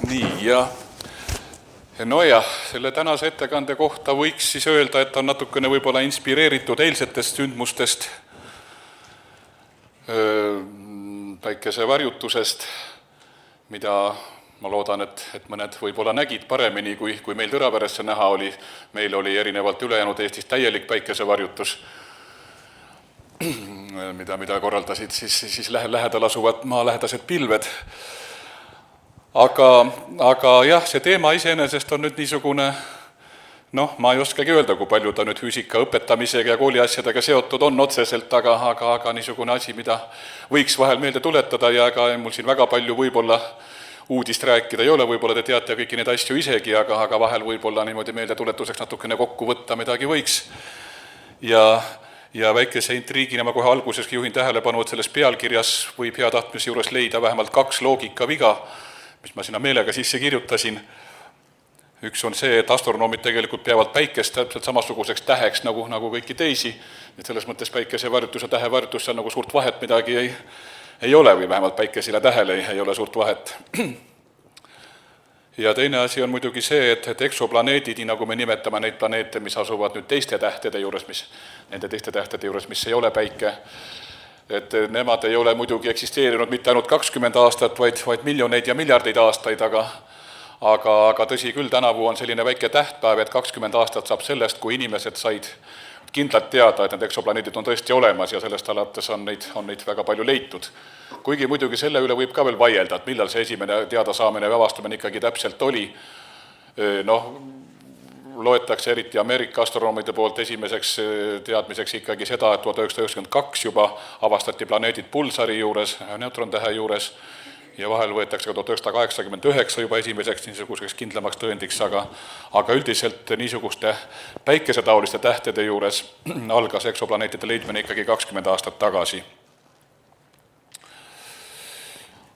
Nii, selle tänase ettekande kohta võiks siis öelda, et on natukene võib-olla inspireeritud eilsetest sündmustest, päikesevarjutusest, mida ma loodan, et mõned võib-olla nägid paremini, kui meil Tõraveresse näha oli. Meil oli erinevalt ülejäänud Eestis täielik päikesevarjutus, mida korraldasid siis lähedal asuvad maalähedased pilved. Aga jah, see teema iseenesest on nüüd niisugune, ma ei oskagi öelda, kui palju ta nüüd füüsika õpetamisega ja kooliasjadega seotud on otseselt, aga niisugune asi, mida võiks vahel meelde tuletada ja ega mul siin väga palju võib-olla uudist rääkida ei ole, võib-olla te teate kõiki neid asju isegi, aga vahel võib-olla niimoodi meeldetuletuseks natukene kokku võtta midagi võiks. Ja väikese intriigina ma kohe alguses juhin tähelepanu, et selles pealkirjas võib hea tahtmise juures leida vähemalt 2 loogikaviga, mis ma sinna meelega sisse kirjutasin. Üks on see, et astronoomid tegelikult peavad päikest täpselt samasuguseks täheks nagu kõiki teisi, et selles mõttes päikesevarjutus ja tähevarjutus seal nagu suurt vahet midagi ei ole, või vähemalt päikesel ja tähel ei ole suurt vahet. Ja teine asi on muidugi see, et eksoplaneedid, nagu me nimetame neid planeete, mis asuvad nüüd teiste tähtede juures, mis ei ole päike, et nemad ei ole muidugi eksisteerinud mitte ainult 20 aastat, vaid miljoneid ja miljardeid aastaid, aga tõsi küll, tänavu on selline väike tähtpäev, et 20 aastat saab sellest, kui inimesed said kindlalt teada, et need eksoplaneedid on tõesti olemas ja sellest alates on neid väga palju leitud. Kuigi muidugi selle üle võib ka veel vaielda, et millal see esimene teadasaamine või avastamine ikkagi täpselt oli. Loetakse eriti Ameerika astronoomide poolt esimeseks teadmiseks ikkagi seda, et 1992 juba avastati planeedid pulsari juures, neutrontähe juures, ja vahel võetakse ka 1989 juba esimeseks niisuguseks kindlamaks tõendiks, aga üldiselt niisuguste päikesetaoliste tähtede juures algas eksoplaneetide leidmine ikkagi 20 aastat tagasi.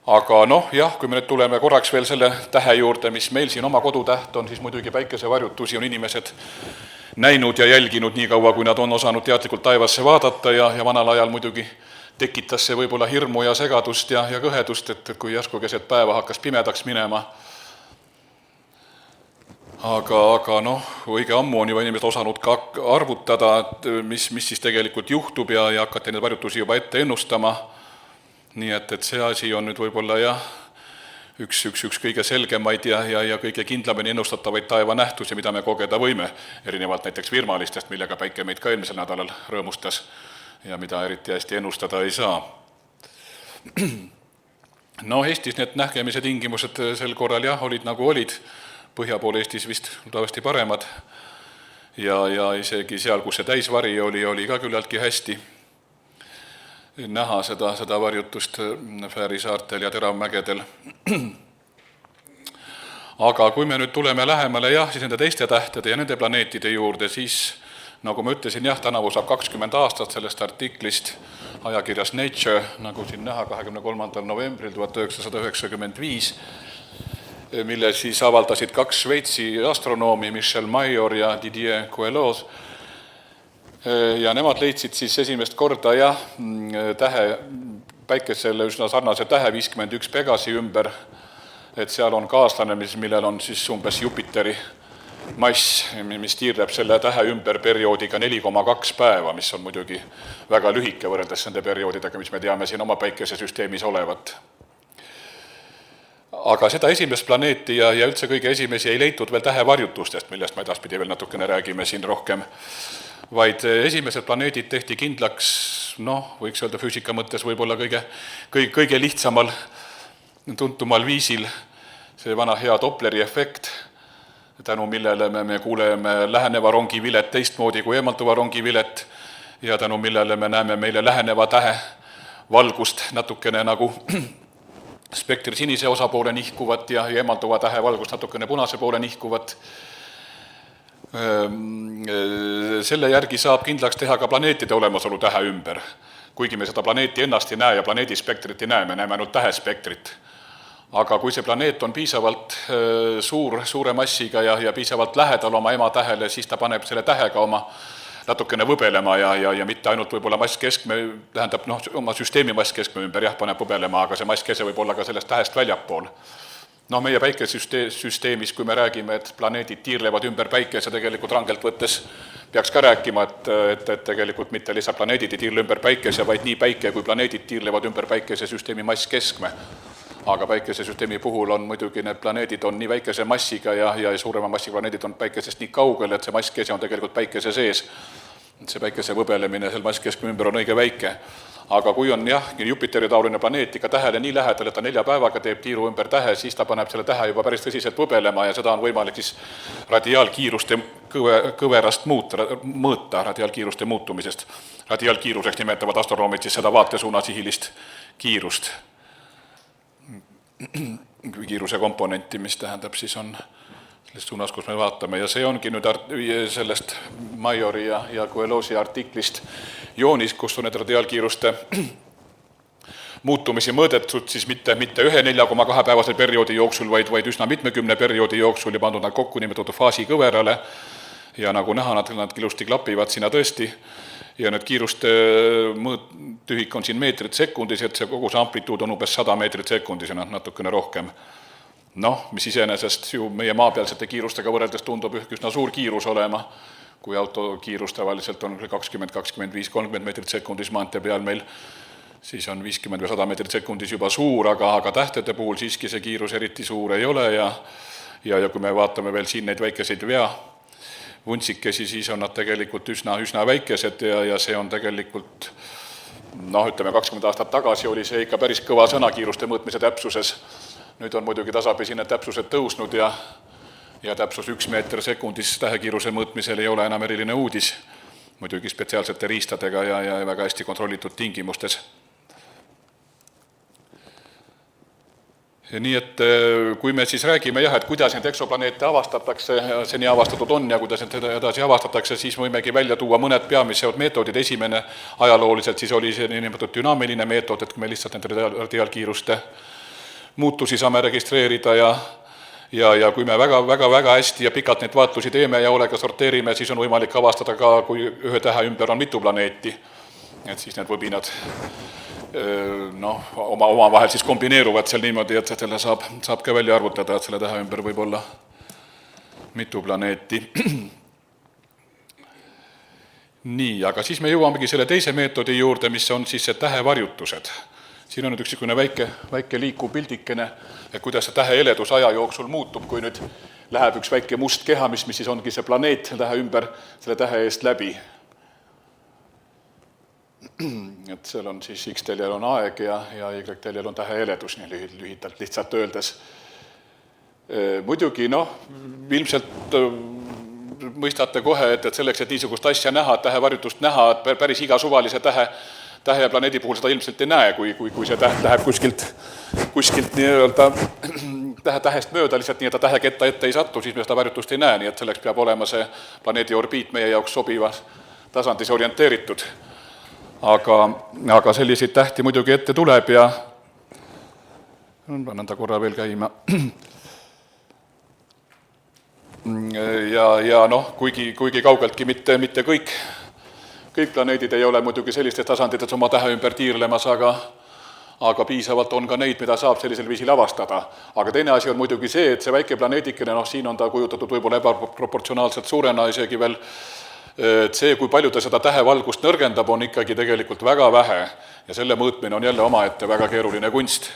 Aga kui me nüüd tuleme korraks veel selle tähe juurde, mis meil siin oma kodutäht on, siis muidugi päikesevarjutusi on inimesed näinud ja jälginud nii kaua, kui nad on osanud teadlikult taevasse vaadata ja vanal ajal muidugi tekitas see võib-olla hirmu ja segadust ja kõhedust, et kui järsku keset päeva hakkas pimedaks minema. Aga õige ammu on juba inimesed osanud ka arvutada, mis siis tegelikult juhtub ja hakati neid varjutusi juba ette ennustama. Nii et see asi on nüüd võib-olla üks kõige selgemaid ja kõige kindlamini ennustatavaid taevanähtusi, mida me kogeda võime, erinevalt näiteks virmalistest, millega päike meid ka eelmisel nädalal rõõmustas ja mida eriti hästi ennustada ei saa. Eestis need nähkemise tingimused sel korral olid nagu olid, põhja pool Eestis vist tõesti paremad ja isegi seal, kus see täisvari oli ka küllaltki hästi näha seda varjutust Fääri saartel ja Teravmägedel. Aga kui me nüüd tuleme lähemale siis nende teiste tähtede ja nende planeetide juurde, siis nagu ma ütlesin, tänavu saab 20 aastat sellest artiklist ajakirjas Nature, nagu siin näha 23. novembril 1995, mille siis avaldasid 2 Šveitsi astronoomi, Michel Mayor ja Didier Queloz. Ja nemad leidsid siis esimest korda tähe, päikesele üsna sarnase tähe 51 Pegasi ümber, et seal on kaaslane, millel on siis umbes Jupiteri mass, mis tiirleb selle tähe ümber perioodiga 4,2 päeva, mis on muidugi väga lühike võrreldes nende perioodidega, mis me teame siin oma päikesesüsteemis olevat. Aga seda esimest planeeti ja üldse kõige esimesi ei leitud veel tähevarjutustest, millest me edaspidi veel natukene räägime siin rohkem, vaid esimesed planeedid tehti kindlaks, võiks öelda füüsika mõttes võib-olla kõige lihtsamal, tuntumal viisil, see vana hea Dopleri efekt, tänu millele me kuuleme läheneva rongi vilet teistmoodi kui eemalduva rongi vilet ja tänu millele me näeme meile läheneva tähe valgust natukene nagu spektri sinise osa poole nihkuvat ja eemalduva tähe valgust natukene punase poole nihkuvat. Selle järgi saab kindlaks teha ka planeetide olemasolu tähe ümber. Kuigi me seda planeeti ennast ei näe ja planeedi spektrit ei näe, me näeme ainult tähe spektrit. Aga kui see planeet on piisavalt suure massiga ja piisavalt lähedal oma ema tähele, siis ta paneb selle tähega oma natukene võbelema ja mitte ainult võib-olla masskeskme, tähendab oma süsteemi masskeskme ümber paneb võbelema, aga see masskese võib olla ka sellest tähest väljapool. Noh, meie päikesüsteemis, kui me räägime, et planeedid tiirlevad ümber päikese, tegelikult rangelt võttes peaks ka rääkima, et tegelikult mitte lihtsalt planeedid ei tiirle ümber päikese, vaid nii päike kui planeedid tiirlevad ümber päikesesüsteemi masskeskme. Aga päikesesüsteemi puhul on muidugi need planeedid on nii väikese massiga ja suurema massiga planeedid on päikesest nii kaugel, et see masskese on tegelikult päikese sees. See päikese võbelemine seal masskeskme ümber on õige väike. Aga kui on Jupiteri taoline planeet ikka tähele nii lähedal, et ta 4 päevaga teeb tiiru ümber tähe, siis ta paneb selle tähe juba päris tõsiselt võbelema ja seda on võimalik siis radiaalkiiruste kõverast mõõta radiaalkiiruste muutumisest. Radiaalkiiruseks nimetavad astronoomid siis seda vaatesuunasihilist kiirust. Kiiruse komponenti, mis tähendab siis on selles suunas, kus me vaatame ja see ongi nüüd sellest Majori ja Coelhosi artiklist joonis, kus on need radiaalkiiruste muutumisi mõõdetud siis mitte ühe 4,2 päevase perioodi jooksul, vaid üsna mitmekümne perioodi jooksul ja pandud nad kokku nimetatud faasikõverale ja nagu näha, nad ilusti klapivad sinna tõesti ja need kiiruste tühik on siin meetrid sekundis, et see kogu see amplituud on umbes 100 meetrit sekundis ja natukene rohkem. Noh, mis iseenesest ju meie maapealsete kiirustega võrreldes tundub üsna suur kiirus olema, kui autokiirus tavaliselt on 20, 25, 30 meetrit sekundis maantee peal meil, siis on 50 või 100 meetrit sekundis juba suur, aga tähtede puhul siiski see kiirus eriti suur ei ole ja kui me vaatame veel siin neid väikeseid vunitsikesi, siis on nad tegelikult üsna väikesed ja see on tegelikult, ütleme 20 aastat tagasi oli see ikka päris kõva sõnakiiruste mõõtmise täpsuses. Nüüd on muidugi tasapisi need täpsused tõusnud ja täpsus 1 meeter sekundis tähekiiruse mõõtmisel ei ole enam eriline uudis, muidugi spetsiaalsete riistadega ja väga hästi kontrollitud tingimustes. Nii et kui me siis räägime et kuidas neid eksoplaneete avastatakse, seni avastatud on ja kuidas neid edasi avastatakse, siis võimegi välja tuua mõned peamised meetodid. Esimene ajalooliselt siis oli see nimetatud dünaamiline meetod, et kui me lihtsalt need radiaalkiiruste muutusi saame registreerida ja kui me väga hästi ja pikalt neid vaatlusi teeme ja hoolega sorteerime, siis on võimalik avastada ka, kui ühe tähe ümber on mitu planeeti. Et siis need võbinad omavahel siis kombineeruvad seal niimoodi, et selle saab ka välja arvutada, et selle tähe ümber võib olla mitu planeeti. Nii, aga siis me jõuamegi selle teise meetodi juurde, mis on siis see tähevarjutused. Siin on nüüd üksikuune väike liikuv pildikene, et kuidas see tähe eledus aja jooksul muutub, kui nüüd läheb üks väike must keha, mis siis ongi see planeet tähe ümber selle tähe eest läbi. Et seal on siis X-teljel on aeg ja Y-teljel on tähe eledus, nii lühitalt lihtsalt öeldes. Muidugi, ilmselt mõistate kohe, et selleks, et niisugust asja näha, tähevarjutust näha, et päris iga suvalise tähe ja planeedi puhul seda ilmselt ei näe, kui see täht läheb kuskilt nii-öelda tähest mööda, lihtsalt nii, et ta täheketta ette ei sattu, siis me seda varjutust ei näe, nii et selleks peab olema see planeedi orbiit meie jaoks sobivas tasandis orienteeritud. Aga selliseid tähti muidugi ette tuleb ja panen ta korra veel käima. Ja kuigi kaugeltki mitte kõik planeedid ei ole muidugi sellistes tasandites oma tähe ümber tiirlemas, aga piisavalt on ka neid, mida saab sellisel viisil avastada. Aga teine asi on muidugi see, et see väike planeedikene, siin on ta kujutatud võib-olla ebaproportsionaalselt suurena isegi veel, et see, kui palju ta seda tähevalgust nõrgendab, on ikkagi tegelikult väga vähe ja selle mõõtmine on jälle omaette väga keeruline kunst.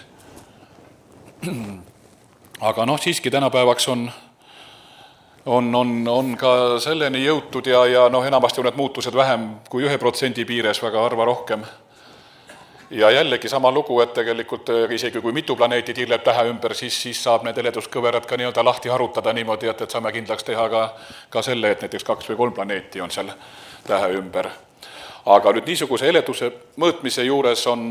Aga siiski tänapäevaks on ka selleni jõutud ja enamasti on need muutused vähem kui 1% piires, väga harva rohkem. Ja jällegi sama lugu, et tegelikult isegi kui mitu planeeti tiirleb tähe ümber, siis saab need eleduskõverad ka nii-öelda lahti harutada niimoodi, et saame kindlaks teha ka selle, et näiteks 2 või 3 planeeti on seal tähe ümber. Aga nüüd niisuguse eleduse mõõtmise juures on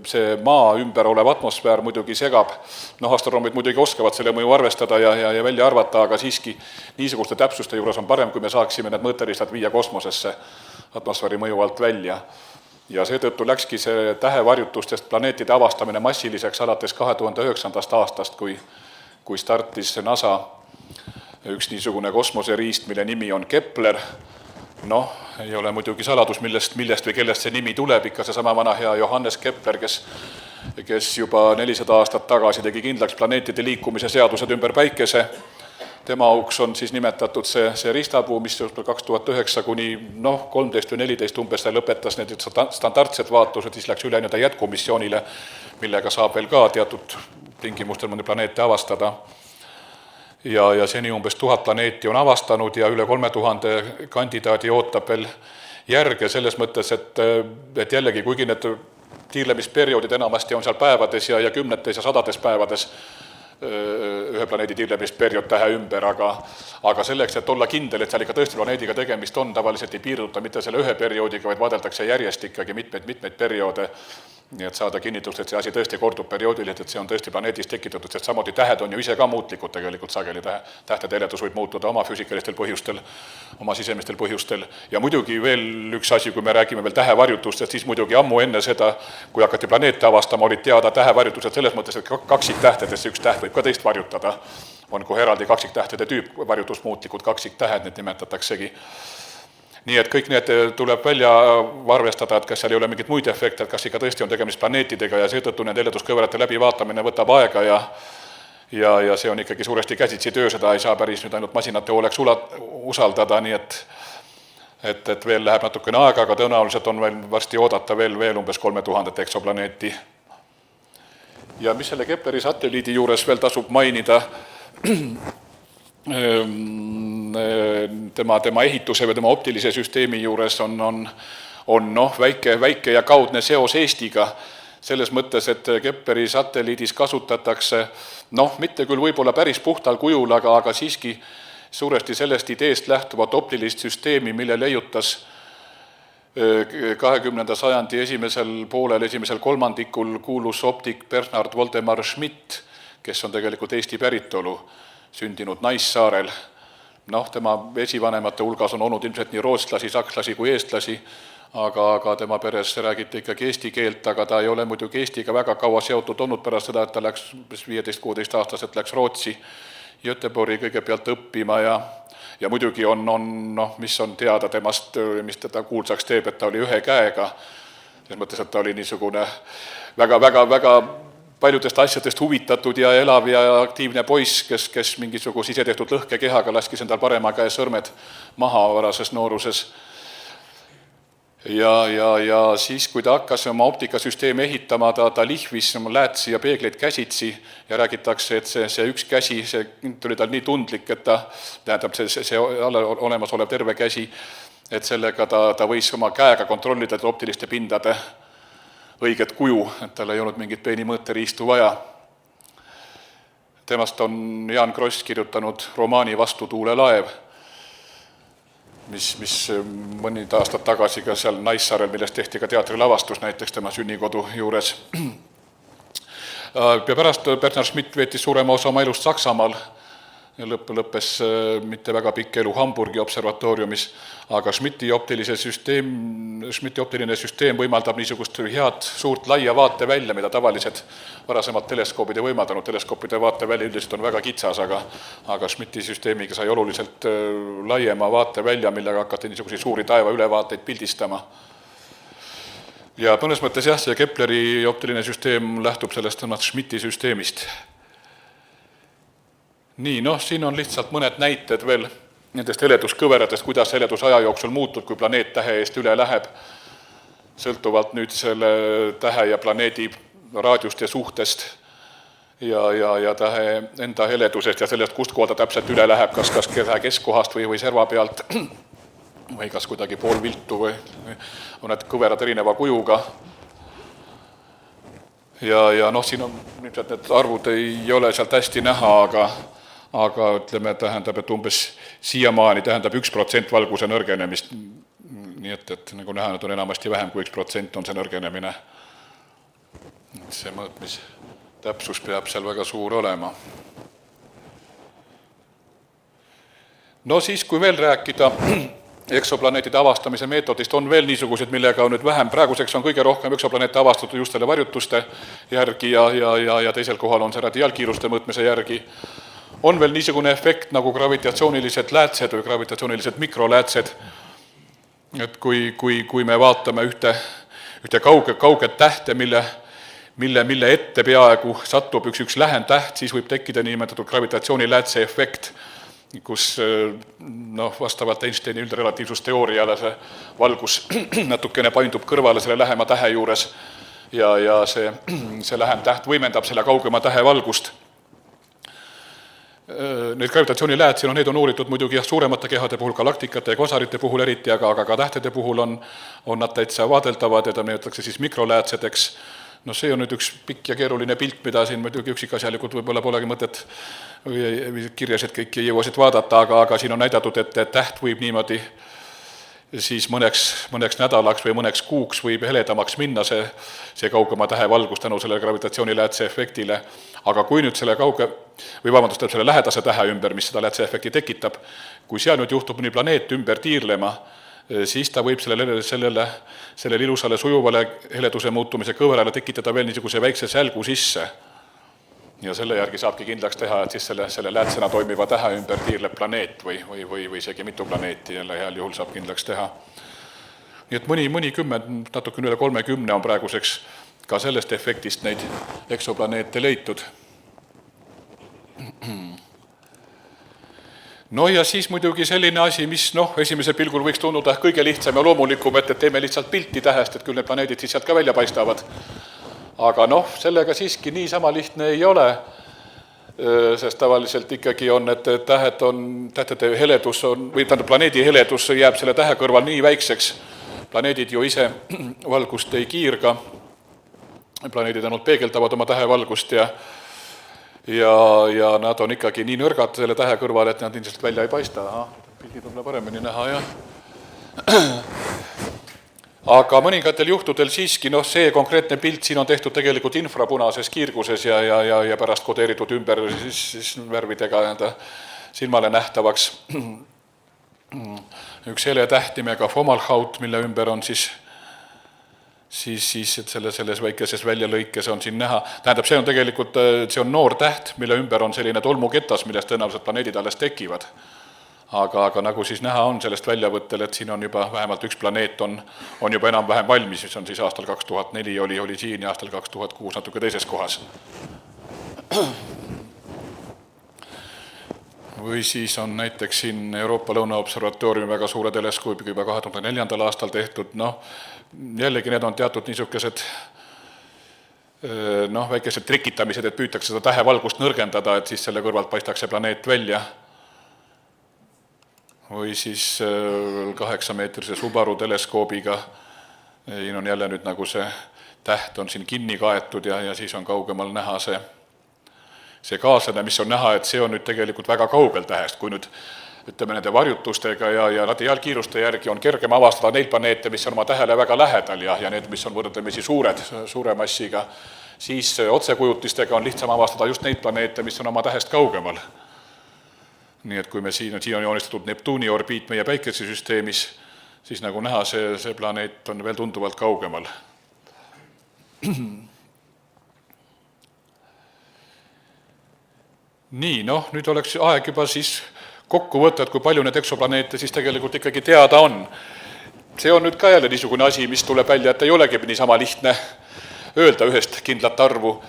see maa ümber olev atmosfäär muidugi segab. Astronoomid muidugi oskavad selle mõju arvestada ja välja arvata, aga siiski niisuguste täpsuste juures on parem, kui me saaksime need mõõteristad viia kosmosesse atmosfääri mõju alt välja. Ja seetõttu läkski see tähevarjutustest planeetide avastamine massiliseks alates 2009. aastast, kui startis NASA üks niisugune kosmoseriist, mille nimi on Kepler. Ei ole muidugi saladus, millest või kellest see nimi tuleb, ikka see sama vana hea Johannes Kepler, kes kes juba 400 aastat tagasi tegi kindlaks planeetide liikumise seadused ümber päikese. Tema auks on siis nimetatud see ristapuu, mis 2009 kuni 13 või 14 umbes ta lõpetas need standardsed vaatlused, siis läks üle jätkumissioonile, millega saab veel ka teatud tingimustel mõne planeete avastada. Ja seni umbes 1000 planeeti on avastanud ja üle 3000 kandidaadi ootab veel järge selles mõttes, et jällegi, kuigi need tiirlemisperioodid enamasti on seal päevades ja kümnetes ja sadades päevades, ühe planeedi tiirlemisperiood tähe ümber, aga selleks, et olla kindel, et seal ikka tõesti planeediga tegemist on, tavaliselt ei piirduta mitte selle ühe perioodiga, vaid vaadeldakse järjest ikkagi mitmeid perioode, nii et saada kinnitust, et see asi tõesti kordub perioodiliselt, et see on tõesti planeedist tekitatud, sest samuti tähed on ju ise ka muutlikud tegelikult sageli, tähtede heledus võib muutuda oma füüsikalistel põhjustel, oma sisemistel põhjustel. Ja muidugi veel üks asi, kui me räägime veel tähevarjutustest, siis muidugi ammu enne seda, kui hakati planeete avastama, olid teada tähevarjutused selles mõttes, et kaksiktähtedesse üks täht võib ka teist varjutada. On kohe eraldi kaksiktähtede tüüp, varjutusmuutlikud kaksiktähed, need nimetataksegi. Nii et kõik need tuleb välja arvestada, et kas seal ei ole mingit muid efekte, et kas ikka tõesti on tegemist planeetidega ja seetõttu need heleduskõverate läbivaatamine võtab aega ja see on ikkagi suuresti käsitsi töö, seda ei saa päris nüüd ainult masinate hooleks usaldada, nii et veel läheb natukene aega, aga tõenäoliselt on veel varsti oodata veel umbes 3000 eksoplaneeti. Ja mis selle Kepleri satelliidi juures veel tasub mainida, tema ehituse või tema optilise süsteemi juures on väike ja kaudne seos Eestiga, selles mõttes, et Kepleri satelliidis kasutatakse, mitte küll võib-olla päris puhtal kujul, aga siiski suuresti sellest ideest lähtuvat optilist süsteemi, mille leiutas 20. sajandi esimesel poolel, esimesel kolmandikul kuulus optik Bernhard Voldemar Schmidt, kes on tegelikult Eesti päritolu, sündinud Naissaarel. Tema esivanemate hulgas on olnud ilmselt nii rootslasi, sakslasi kui eestlasi, aga tema peres räägiti ikkagi eesti keelt, aga ta ei ole muidugi Eestiga väga kaua seotud olnud pärast seda, et ta läks 15-16 aastaselt läks Rootsi Göteborgi kõigepealt õppima ja muidugi mis on teada temast, mis teda kuulsaks teeb, et ta oli ühe käega, selles mõttes, et ta oli niisugune väga paljudest asjadest huvitatud ja elav ja aktiivne poiss, kes mingisuguse ise tehtud lõhkekehaga laskis endal parema käe sõrmed maha varases nooruses. Ja siis, kui ta hakkas oma optikasüsteemi ehitama, ta lihvis läätsi ja peegleid käsitsi ja räägitakse, et see üks käsi, see tuli tal nii tundlik, et tähendab see olemasolev terve käsi, et sellega ta võis oma käega kontrollida optiliste pindade õiget kuju, et tal ei olnud mingit peeni mõõteriistu vaja. Temast on Jaan Kross kirjutanud romaani Vastutuulelaev, mis mõned aastad tagasi ka seal Naissaarel, millest tehti ka teatrilavastus näiteks tema sünnikodu juures. Ja pärast Bernhard Schmidt veetis suurema osa oma elust Saksamaal ja lõppes mitte väga pikk elu Hamburgi observatooriumis, aga Schmidti optiline süsteem võimaldab niisugust head suurt laia vaatevälja, mida tavalised varasemad teleskoobid ei võimaldanud. Teleskoopide vaatevälja üldiselt on väga kitsas, aga Schmidti süsteemiga sai oluliselt laiema vaatevälja, millega hakati niisuguseid suuri taeva ülevaateid pildistama. Ja mõnes mõttes jah, see Kepleri optiline süsteem lähtub sellest Schmidti süsteemist. Nii, siin on lihtsalt mõned näited veel nendest heleduskõveratest, kuidas heledus aja jooksul muutub, kui planeet tähe eest üle läheb, sõltuvalt nüüd selle tähe ja planeedi raadiuste suhtest ja tähe enda heledusest ja sellest, kust kohta täpselt üle läheb, kas tähe keskkohast või serva pealt või kas kuidagi pool viltu või on need kõverad erineva kujuga. Ja siin on nüüd need arvud ei ole sealt hästi näha, aga ütleme, tähendab, et umbes siiamaani tähendab 1% valguse nõrgenemist, nii et nagu näha, on enamasti vähem kui 1% on see nõrgenemine. See mõõtmis täpsus peab seal väga suur olema. Siis, kui veel rääkida eksoplaneetide avastamise meetodist, on veel niisugused, millega on nüüd vähem. Praeguseks on kõige rohkem eksoplaneete avastatud just selle varjutuste järgi ja teisel kohal on see radiaalkiiruste mõõtmise järgi. On veel niisugune efekt nagu gravitatsioonilised läätsed või gravitatsioonilised mikroläätsed, et kui me vaatame ühte kauget tähte, mille ette peaaegu satub üks lähentäht, siis võib tekkida niinimetatud gravitatsiooniläätse efekt, kus vastavalt Einsteini üldrelatiivsusteooriale see valgus natukene paindub kõrvale selle lähema tähe juures ja see lähem täht võimendab selle kaugema tähe valgust. Need gravitatsiooniläätsi, need on uuritud muidugi suuremate kehade puhul, galaktikate ja kvasarite puhul eriti, aga ka tähtede puhul on nad täitsa vaadeldavad ja ta nimetatakse siis mikroläätsedeks. See on nüüd üks pikk ja keeruline pilt, mida siin muidugi üksikasjalikult võib-olla polegi mõtet kirjasid kõiki jõuasid vaadata, aga siin on näidatud, et täht võib niimoodi siis mõneks nädalaks või mõneks kuuks võib heledamaks minna see kaugema tähe valgus tänu selle gravitatsiooniläätse efektile. Aga kui nüüd selle selle lähedase tähe ümber, mis seda läätse efekti tekitab, kui seal nüüd juhtub mõni planeet ümber tiirlema, siis ta võib sellele ilusale sujuvale heleduse muutumise kõverale tekitada veel niisuguse väikse sälgu sisse. Ja selle järgi saabki kindlaks teha, et siis selle läätsena toimiva tähe ümber tiirleb planeet või isegi mitu planeeti jälle heal juhul saab kindlaks teha. Nii et mõni kümmend, natukene üle 30 on praeguseks ka sellest efektist neid eksoplaneete leitud. Ja siis muidugi selline asi, mis esimese pilgul võiks tunduda kõige lihtsam ja loomulikum, et teeme lihtsalt pilti tähest, et küll need planeedid siis sealt ka välja paistavad. Aga sellega siiski nii sama lihtne ei ole, sest tavaliselt ikkagi on, et tähtede heledus või planeedi heledus jääb selle tähe kõrval nii väikseks. Planeedid ju ise valgust ei kiirga, planeedid ainult peegeldavad oma tähe valgust ja nad on ikkagi nii nõrgad selle tähe kõrval, et nad ilmselt välja ei paista. Pildid võib paremini näha, jah. Aga mõningatel juhtudel siiski, see konkreetne pilt siin on tehtud tegelikult infrapunases kiirguses ja pärast kodeeritud ümber siis värvidega silmale nähtavaks. Üks hele täht nimega Fomalhaut, mille ümber on siis et selles väikeses väljalõikes on siin näha. Tähendab, see on tegelikult noor täht, mille ümber on selline tolmuketas, millest tõenäoliselt planeedid alles tekivad. Aga nagu siis näha on sellest väljavõttel, et siin on juba vähemalt üks planeet on juba enam-vähem valmis, mis on siis aastal 2004 oli siin ja aastal 2006 natuke teises kohas. Või siis on näiteks siin Euroopa Lõunaobservatooriumi väga suure teleskoobiga juba 2004. aastal tehtud. Jällegi need on teatud niisugused väikesed trikitamised, et püütakse seda tähe valgust nõrgendada, et siis selle kõrvalt paistaks see planeet välja. Või siis 8-meetrise Subaru teleskoobiga. Siin on jälle nüüd nagu see täht on siin kinni kaetud ja siis on kaugemal näha see kaaslane, mis on näha, et see on nüüd tegelikult väga kaugel tähest, kui nüüd ütleme nende varjutustega ja radiaalkiiruste järgi on kergem avastada neid planeete, mis on oma tähele väga lähedal ja need, mis on võrdlemisi suure massiga, siis otsekujutistega on lihtsam avastada just neid planeete, mis on oma tähest kaugemal. Nii et kui me siin on joonistatud Neptuuni orbiit meie päikesesüsteemis, siis nagu näha, see planeet on veel tunduvalt kaugemal. Nii, nüüd oleks aeg juba siis kokku võtta, et kui palju need eksoplaneete siis tegelikult ikkagi teada on. See on nüüd ka jälle niisugune asi, mis tuleb välja, et ei olegi niisama lihtne öelda ühest kindlat arvu.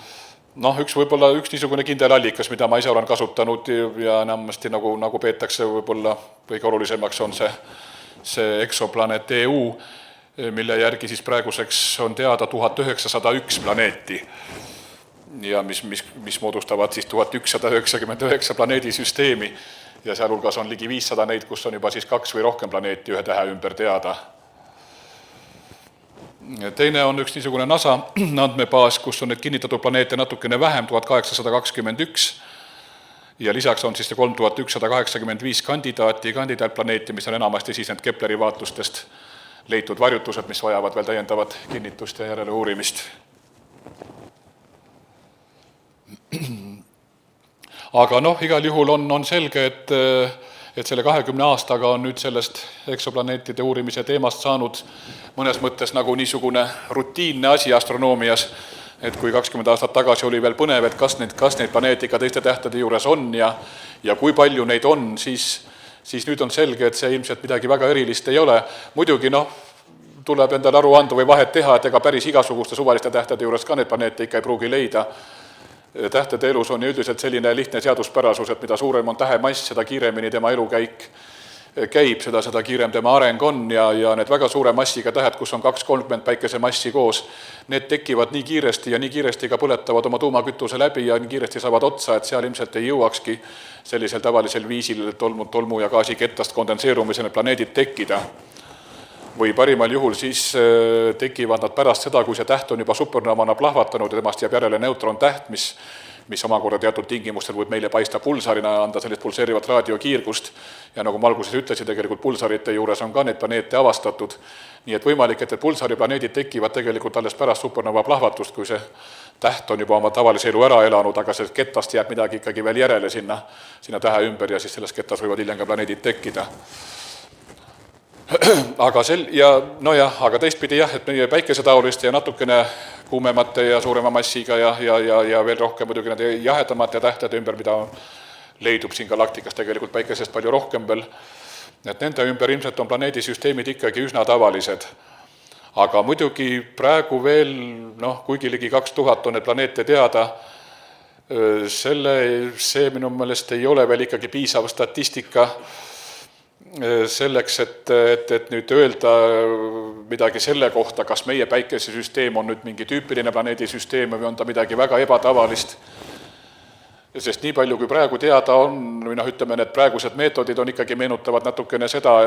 Üks niisugune kindel allikas, mida ma ise olen kasutanud ja enamasti nagu peetakse võib-olla kõige olulisemaks on see eksoplanet EU, mille järgi siis praeguseks on teada 1901 planeeti ja mis moodustavad siis 1199 planeedisüsteemi ja seal hulgas on ligi 500 neid, kus on juba siis 2 või rohkem planeeti ühe tähe ümber teada. Teine on üks niisugune NASA andmebaas, kus on need kinnitatud planeete natukene vähem, 1821 ja lisaks on siis 3185 kandidaatplaneeti, mis on enamasti siis need Kepleri vaatlustest leitud varjutused, mis vajavad veel täiendavat kinnitust ja järele uurimist. Aga igal juhul on selge, et selle 20 aastaga on nüüd sellest eksoplaneetide uurimise teemast saanud mõnes mõttes nagu niisugune rutiinne asi astronoomias, et kui 20 aastat tagasi oli veel põnev, et kas neid planeete ka teiste tähtede juures on ja kui palju neid on, siis nüüd on selge, et see ilmselt midagi väga erilist ei ole. Muidugi tuleb endale aru anda või vahet teha, et ega päris igasuguste suvaliste tähtede juures ka need planeete ikka ei pruugi leida. Tähtede elus on üldiselt selline lihtne seaduspärasus, et mida suurem on tähe mass, seda kiiremini tema elukäik käib, seda kiirem tema areng on ja need väga suure massiga tähed, kus on 2-30 päikese massi koos, need tekivad nii kiiresti ja nii kiiresti ka põletavad oma tuumakütuse läbi ja nii kiiresti saavad otsa, et seal ilmselt ei jõuakski sellisel tavalisel viisil tolmu ja gaasikettast kondenseerumisel planeedid tekkida. Või parimal juhul siis tekivad nad pärast seda, kui see täht on juba supernovana plahvatanud ja temast jääb järele neutrontäht, mis omakorda teatud tingimustel võib meile paista pulsarina ja anda sellist pulseerivat raadiokiirgust. Ja nagu ma alguses ütlesin, tegelikult pulsarite juures on ka neid planeete avastatud. Nii et võimalik, et pulsariplaneedid tekivad tegelikult alles pärast supernova plahvatust, kui see täht on juba oma tavalise elu ära elanud, aga sellest kettast jääb midagi ikkagi veel järele sinna tähe ümber ja siis selles kettas võivad hiljem ka planeedid tekkida. Aga teistpidi jah, et meie päikesetaoliste ja natukene kuumemate ja suurema massiga ja veel rohkem muidugi need jahedamate tähtede ümber, mida leidub siin galaktikas tegelikult päikesest palju rohkem veel, et nende ümber ilmselt on planeedisüsteemid ikkagi üsna tavalised. Aga muidugi praegu veel, kuigi ligi 2000 on need planeete teada, see minu meelest ei ole veel ikkagi piisav statistika selleks, et nüüd öelda midagi selle kohta, kas meie päikesesüsteem on nüüd mingi tüüpiline planeedisüsteem või on ta midagi väga ebatavalist. Sest nii palju, kui praegu teada on, või ütleme, need praegused meetodid on ikkagi meenutavad natukene seda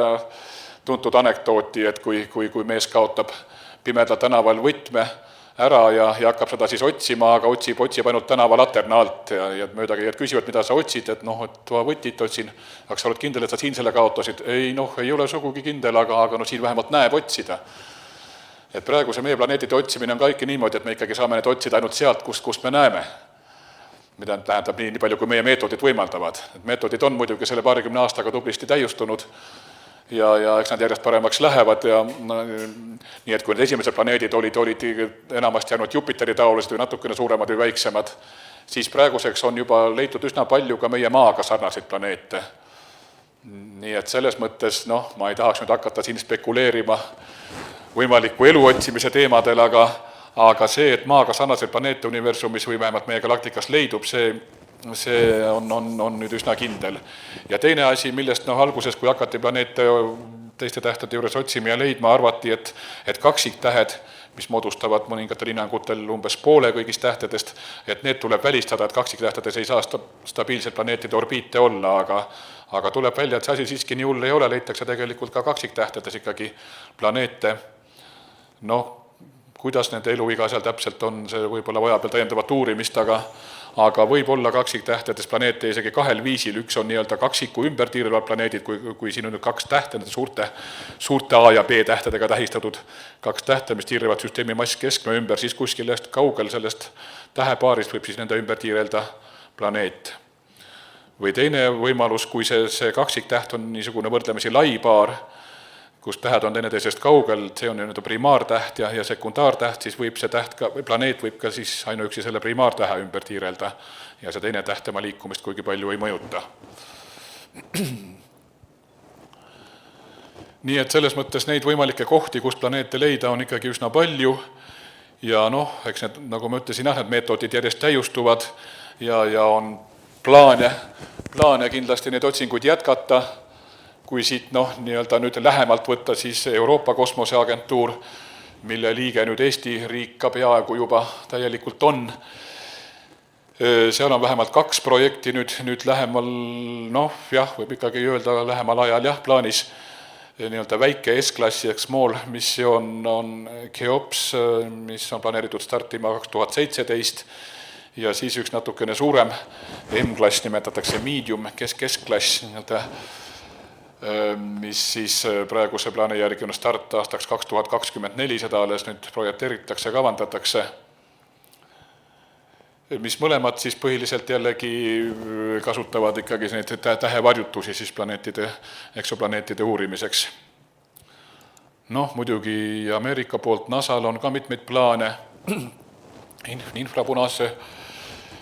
tuntud anekdooti, et kui mees kaotab pimedal tänaval võtme ära ja hakkab seda siis otsima, aga otsib ainult tänava laterna alt ja möödakäijad küsivad, mida sa otsid, et toa võtit otsin, aga sa oled kindel, et sa siin selle kaotasid? Ei ole sugugi kindel, aga siin vähemalt näeb otsida. Et praegu see meie planeetide otsimine on ka ikka niimoodi, et me ikkagi saame need otsida ainult sealt, kust me näeme. Mida tähendab nii palju, kui meie meetodid võimaldavad. Et meetodid on muidugi selle 20 aastaga tublisti täiustunud ja eks nad järjest paremaks lähevad ja nii, et kui need esimesed planeedid olid enamasti ainult Jupiteri taolised või natukene suuremad või väiksemad, siis praeguseks on juba leitud üsna palju ka meie Maaga sarnaseid planeete. Nii et selles mõttes, ma ei tahaks nüüd hakata siin spekuleerima võimaliku elu otsimise teemadel, aga see, et Maaga sarnaseid planeete universumis või vähemalt meie galaktikas leidub, see on nüüd üsna kindel. Ja teine asi, millest alguses, kui hakati planeete teiste tähtede juures otsima ja leidma, arvati, et kaksiktähed, mis moodustavad mõningatel hinnangutel umbes poole kõigist tähtedest, et need tuleb välistada, et kaksiktähtedes ei saa stabiilselt planeetide orbiite olla, aga tuleb välja, et see asi siiski nii hull ei ole, leitakse tegelikult ka kaksiktähtedes ikkagi planeete. Kuidas nende eluiga seal täpselt on, see võib-olla vajab veel täiendavat uurimist, aga võib olla kaksiktähtedes planeete isegi kahel viisil. Üks on nii-öelda kaksiku ümber tiirlevad planeedid, kui siin on nüüd kaks tähte, suurte A ja B tähtedega tähistatud kaks tähte, mis tiirlevad süsteemi mass keskme ümber, siis kuskil kaugel sellest tähepaarist võib siis nende ümber tiirelda planeet. Või teine võimalus, kui see kaksiktäht on niisugune võrdlemisi lai paar, kus tähed on teineteisest kaugel, see on primaartäht ja sekundaartäht, siis võib see planeet võib ka siis ainuüksi selle primaartähe ümber tiirelda ja see teine täht tema liikumist kuigi palju ei mõjuta. Nii et selles mõttes neid võimalikke kohti, kus planeete leida, on ikkagi üsna palju ja eks need, nagu ma ütlesin, need meetodid järjest täiustuvad ja on plaane kindlasti neid otsinguid jätkata. Kui siit nii-öelda nüüd lähemalt võtta, siis Euroopa Kosmoseagentuur, mille liige nüüd Eesti riik ka peaaegu juba täielikult on. Seal on vähemalt 2 projekti nüüd lähemal, võib ikkagi öelda lähemal ajal plaanis nii-öelda väike S-klassi ehk small missioon on Cheops, mis on planeeritud startima 2017 ja siis üks natukene suurem M-klass nimetatakse medium, keskklass nii-öelda mis siis praeguse plaani järgi on start aastaks 2024, seda alles nüüd projekteeritakse, kavandatakse, mis mõlemad siis põhiliselt jällegi kasutavad ikkagi neid tähevarjutusi siis eksoplaneetide uurimiseks. Muidugi Ameerika poolt NASAl on ka mitmeid plaane infrapunase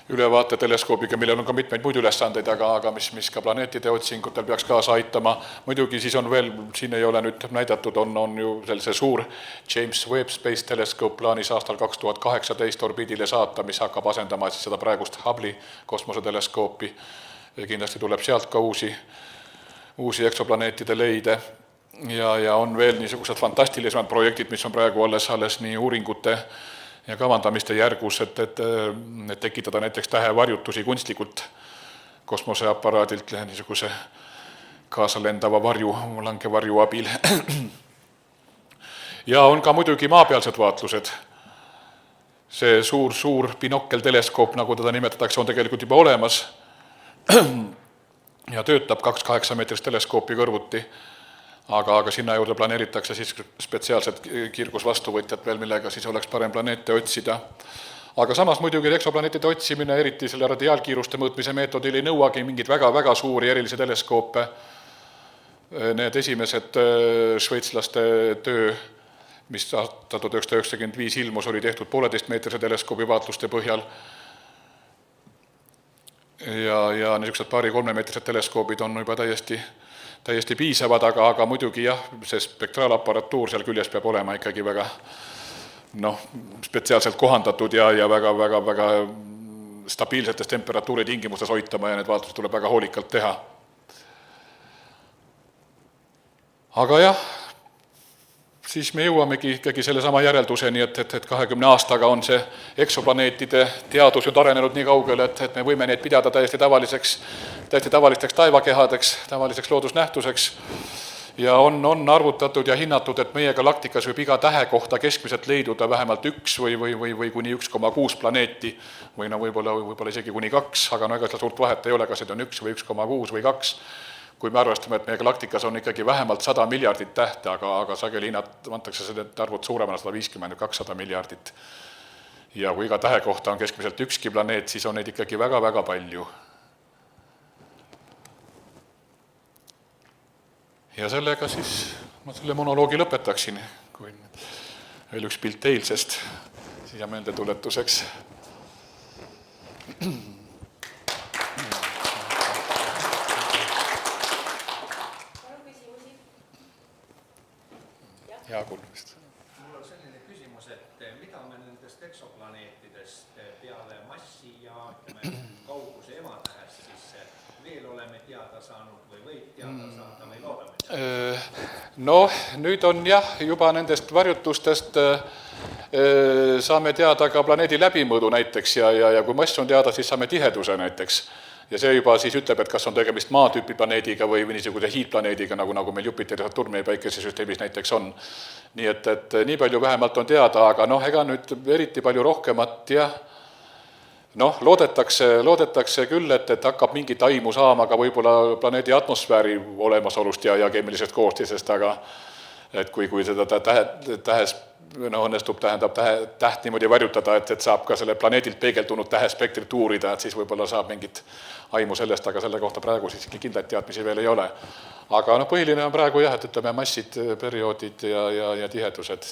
ülevaateteleeskoobiga, millel on ka mitmeid muid ülesandeid, aga mis ka planeetide otsingutel peaks kaasa aitama. Muidugi siis on veel, siin ei ole nüüd näidatud, on ju see suur James Webb Space Telescope plaanis aastal 2018 orbiidile saata, mis hakkab asendama siis seda praegust Hubble'i kosmoseteleskoopi. Kindlasti tuleb sealt ka uusi eksoplaneetide leide ja on veel niisugused fantastilisemad projektid, mis on praegu alles nii uuringute ja kavandamiste järgus, et tekitada näiteks tähevarjutusi kunstlikult kosmoseaparaadilt niisuguse kaasalendava langevarju abil. Ja on ka muidugi maapealsed vaatlused. See suur binokkelteleskoop, nagu teda nimetatakse, on tegelikult juba olemas ja töötab 2,8 meetrist teleskoopi kõrvuti. Aga sinna juurde planeeritakse siis spetsiaalsed kiirgusvastuvõtjad veel, millega siis oleks parem planeete otsida. Aga samas muidugi eksoplaneetide otsimine, eriti selle radiaalkiiruste mõõtmise meetodil ei nõuagi mingid väga suuri erilisi teleskoope. Need esimesed šveitslaste töö, mis aastal 1995 ilmus, oli tehtud 1,5-meetrise teleskoobi vaatluste põhjal. Ja niisugused 2-3-meetrised teleskoobid on juba täiesti piisavad, aga muidugi jah, see spektraalaparatuur seal küljes peab olema ikkagi väga spetsiaalselt kohandatud ja väga stabiilsetes temperatuuri tingimustes hoitama ja need vaatlused tuleb väga hoolikalt teha. Aga jah, siis me jõuamegi ikkagi selle sama järelduseni, et 20 aastaga on see eksoplaneetide teadus nüüd arenenud nii kaugele, et me võime neid pidada täiesti tavalisteks taevakehadeks, tavaliseks loodusnähtuseks ja on arvutatud ja hinnatud, et meie galaktikas võib iga tähe kohta keskmiselt leiduda vähemalt 1 või kuni 1,6 planeeti või võib-olla isegi kuni 2, aga ega seda suurt vahet ei ole, kas see on 1 või 1,6 või 2. Kui me arvestame, et meie galaktikas on ikkagi vähemalt 100 miljardit tähte, aga sageli antakse selle arvud suuremana 150-200 miljardit. Ja kui iga tähe kohta on keskmiselt 1 planeet, siis on neid ikkagi väga palju. Ja sellega siis ma selle monoloogi lõpetaksin, kui veel üks pilt eilsest siia meeldetuletuseks. Hea kuulmist. Mul on selline küsimus, et mida me nendest eksoplaneetidest peale massi ja kauguse ematähest siis veel oleme teada saanud või võib teada saada või loodame teada? Nüüd on jah, juba nendest varjutustest saame teada ka planeedi läbimõõdu näiteks ja kui mass on teada, siis saame tiheduse näiteks. Ja see juba siis ütleb, et kas on tegemist maatüüpi planeediga või niisuguse hiidplaneediga, nagu meil Jupiteri ja Saturni päikesesüsteemis näiteks on. Nii et nii palju vähemalt on teada, aga ega nüüd eriti palju rohkemat ja loodetakse küll, et hakkab mingit aimu saama ka võib-olla planeedi atmosfääri olemasolust ja keemilisest koostisest, aga et kui seda tähes õnnestub täht niimoodi varjutada, et saab ka selle planeedilt peegeldunud tähespektrit uurida, et siis võib-olla saab mingit aimu sellest, aga selle kohta praegu siis kindlaid teadmisi veel ei ole. Aga põhiline on praegu jah, et ütleme massid, perioodid ja tihedused.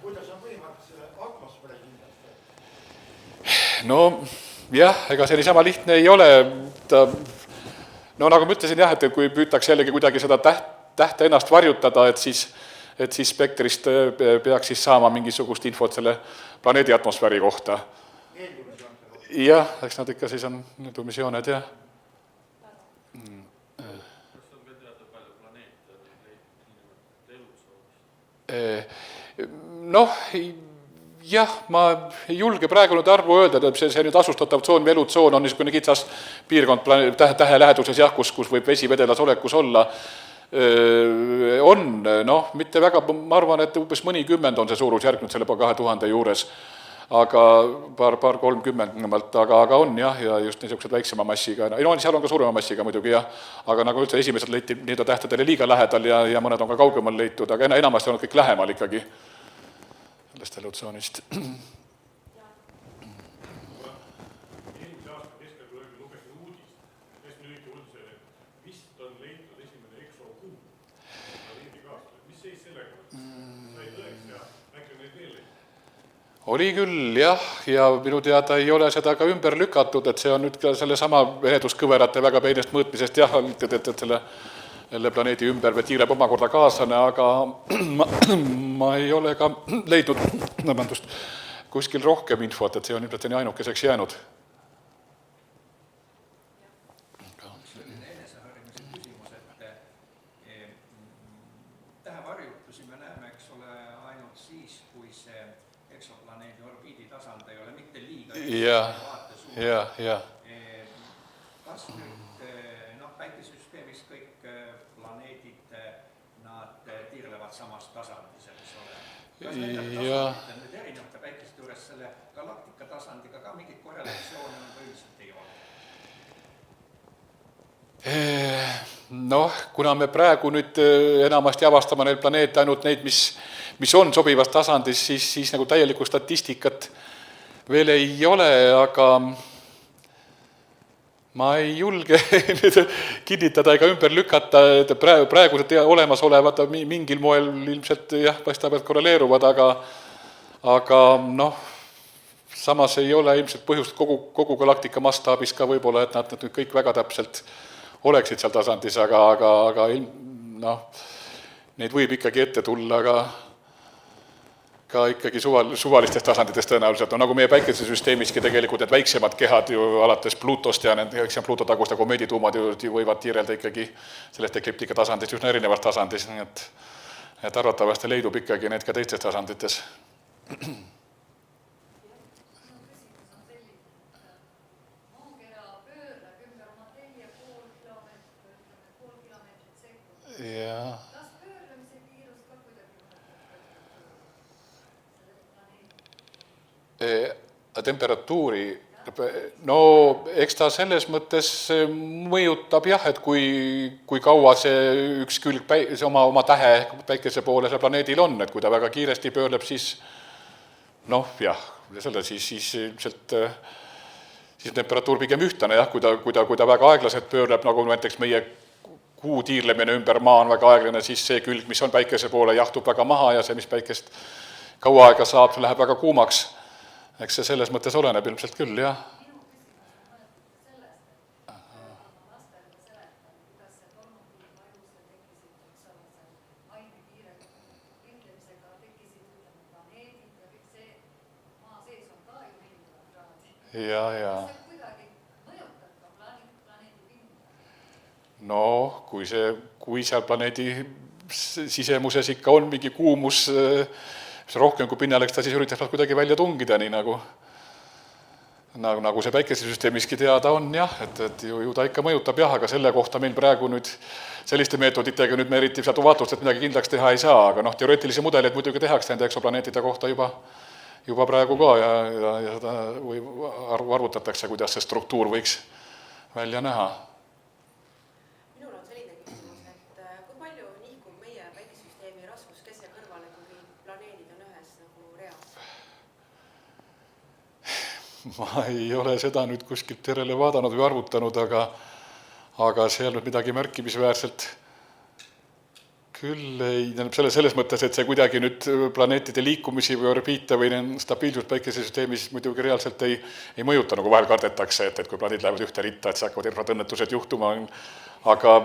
Kuidas on võimalik selle atmosfääri kindlasti? Jah, ega see niisama lihtne ei ole. Nagu ma ütlesin jah, et kui püütakse jällegi kuidagi seda tähte ennast varjutada, et siis spektrist peaks siis saama mingisugust infot selle planeedi atmosfääri kohta. Jah, eks nad ikka siis on edumisjooned, jah. Kas on ka teada palju planeete elutsoonis? Jah, ma ei julge praegu nüüd arvu öelda, et see nüüd asustatav tsoon või elutsoon on niisugune kitsas piirkond tähe läheduses, jah, kus võib vesi vedelas olekus olla. Mitte väga, ma arvan, et umbes mõnikümmend on see suurusjärg nüüd selle 2000 juures, aga paar 30, aga on jah, ja just niisugused väiksema massiga, seal on ka suurema massiga muidugi jah, aga nagu üldse esimesed leiti nii-öelda tähtedele liiga lähedal ja mõned on ka kaugemal leitud, aga enamasti on kõik lähemal ikkagi sellest elutsoonist. Eelmise aasta keskel lugesin uudist, hästi lühike uudis, et vist on leitud esimene eksokuu planeedi kaastel. Mis seis sellega? Sai tõeks ja äkki neid veel leitud? Oli küll jah, ja minu teada ei ole seda ka ümber lükatud, et see on nüüd ka selle sama veheduskõverate väga peenest mõõtmisest jah, et selle planeedi ümber tiirleb omakorda kaaslane, aga ma ei ole ka leidnud kuskil rohkem infot, et see on ilmselt ainukeseks jäänud. Selline eneseharimise küsimus, et tähevarjutusi me näeme, eks ole, ainult siis, kui see eksoplaneedi orbiidi tasand ei ole mitte liiga Ja. Kas nüüd päikesesüsteemis kõik planeedid, nad tiirlevad samas tasandis, eks ole? Kas nende tasandid nüüd erinevate päikeste juures selle galaktika tasandiga ka mingit korrelatsiooni on või üldiselt ei ole? Kuna me praegu nüüd enamasti avastame neid planeete ainult neid, mis on sobivas tasandis, siis nagu täielikku statistikat veel ei ole, aga ma ei julge kinnitada ega ümber lükata, et praegused olemasolevad mingil moel ilmselt jah, paistab, et korreleeruvad, aga samas ei ole ilmselt põhjust kogu galaktika mastaabis ka võib-olla, et nad nüüd kõik väga täpselt oleksid seal tasandis, aga neid võib ikkagi ette tulla ka ikkagi suvalistest tasanditest tõenäoliselt. Nagu meie päikesesüsteemiski tegelikult need väiksemad kehad ju alates Pluutost ja Pluuto taguste komeedituumad ju võivad tiirelda ikkagi sellest ekliptika tasandist üsna erinevas tasandis, nii et arvatavasti leidub ikkagi need ka teistes tasandites. Ja. Temperatuuri, eks ta selles mõttes mõjutab jah, et kui kaua see üks külg oma tähe päikese poole see planeedil on, et kui ta väga kiiresti pöörleb, siis temperatuur pigem ühtlane jah, kui ta väga aeglaselt pöörleb, nagu näiteks meie kuu tiirlemine ümber maa on väga aeglane, siis see külg, mis on päikese poole, jahtub väga maha ja see, mis päikest kaua aega saab, läheb väga kuumaks. Eks see selles mõttes oleneb ilmselt küll, jah. Ja. Kui seal planeedi sisemuses ikka on mingi kuumus, rohkem kui pinnal, eks ta siis üritab kuidagi välja tungida, nii nagu see päikesesüsteemiski teada on, jah, et ju ta ikka mõjutab, jah, aga selle kohta meil praegu nüüd selliste meetoditega nüüd me eriti sealt vaatust, et midagi kindlaks teha ei saa, aga teoreetilisi mudeleid muidugi tehakse nende eksoplaneetide kohta juba praegu ka ja seda arvutatakse, kuidas see struktuur võiks välja näha. Ma ei ole seda nüüd kuskilt järele vaadanud või arvutanud, aga seal nüüd midagi märkimisväärselt küll ei, selles mõttes, et see kuidagi nüüd planeetide liikumisi või orbiite või stabiilsust päikesesüsteemis muidugi reaalselt ei mõjuta, nagu vahel kardetakse, et kui planeedid lähevad ühte ritta, et see hakkavad erinevad õnnetused juhtuma, aga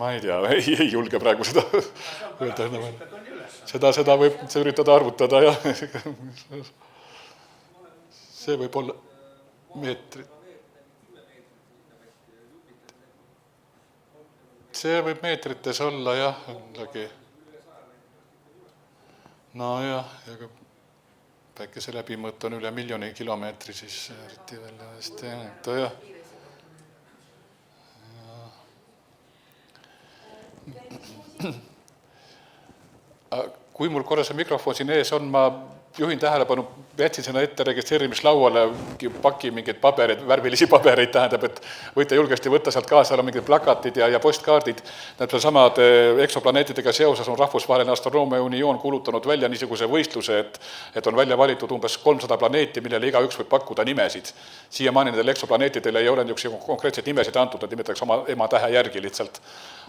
ma ei tea, ei julge praegu seda öelda. Seda võib üritada arvutada, jah. See võib olla meetrit. See võib meetrites olla, jah. Ja päikese läbimõõt on üle 1 miljoni kilomeetri, siis eriti välja hästi, jah. Kui mul korra see mikrofon siin ees on, ma juhin tähelepanu, jätsin sinna ette registreerimislauale paki mingeid pabereid, värvilisi pabereid, tähendab, et võite julgesti võtta sealt kaasa, seal on mingid plakatid ja postkaardid. Need samad eksoplaneetidega seoses on Rahvusvaheline Astronoomia Unioon kuulutanud välja niisuguse võistluse, et on välja valitud umbes 300 planeeti, millele igaüks võib pakkuda nimesid. Siiamaani nendel eksoplaneetidel ei ole niisuguse konkreetseid nimesid antud, nad nimetatakse oma ema tähe järgi lihtsalt.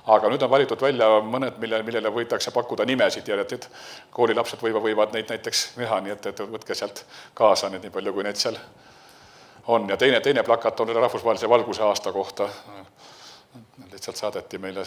aga nüüd on valitud välja mõned, millele võidakse pakkuda nimesid ja et koolilapsed võivad neid näiteks näha, nii et võtke sealt kaasa need nii palju, kui neid seal on. Ja teine plakat on rahvusvahelise valguse aasta kohta. Lihtsalt saadeti meile